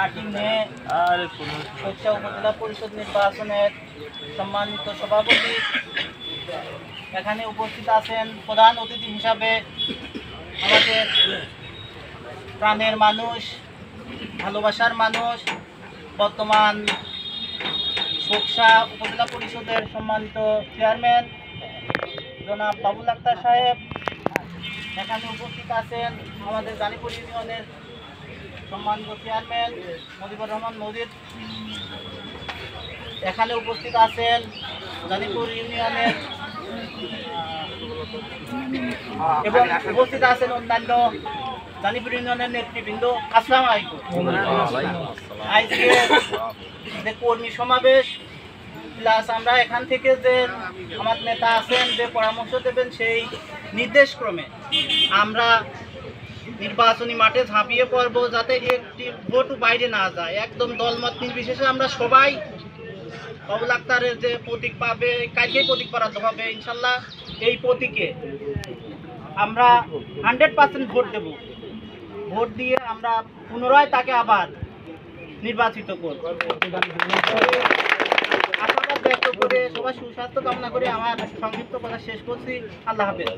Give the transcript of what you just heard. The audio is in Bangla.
8ই মে শৈশা উপজেলা পরিষদ নির্বাচনের সম্মানিত সভাপতি, এখানে উপস্থিত আছেন প্রধান অতিথি হিসাবে আমাদের প্রাণের মানুষ, ভালোবাসার মানুষ, বর্তমান শৈশা উপজেলা পরিষদের সম্মানিত চেয়ারম্যান জনাব বাবুল আক্তার সাহেব। এখানে উপস্থিত আছেন আমাদের গানীপুর ইউনিয়নের সম্মানিত চেয়ারম্যান মজিবুর রহমান মজিদ। এখানে উপস্থিত আছেন গানীপুর ইউনিয়নের এবং উপস্থিত আছেন অন্যান্য গানীপুর ইউনিয়নের নেতৃবৃন্দ। আসসালামু আলাইকুম। আজকে যে কর্মী সমাবেশ প্লাস আমরা এখান থেকে যে আমার নেতা আছেন যে পরামর্শ দেবেন, সেই নির্দেশক্রমে আমরা নির্বাচনী মাঠে ঝাঁপিয়ে পড়ব, যাতে একটি ভোটও বাইরে না যায়। একদম দলমত নির্বিশেষে আমরা সবাই বাবুল আক্তারের যে প্রতীক পাবে, কালকে প্রতীক করাতে হবে ইনশাল্লাহ, এই প্রতীকে আমরা 100% ভোট দেব। ভোট দিয়ে আমরা পুনরায় তাকে আবার নির্বাচিত করব। আশাবাদ ব্যক্ত করে সবার সুস্বাস্থ্য কামনা করে আমার সংক্ষিপ্ত কথা শেষ করছি। আল্লাহ হাফেজ।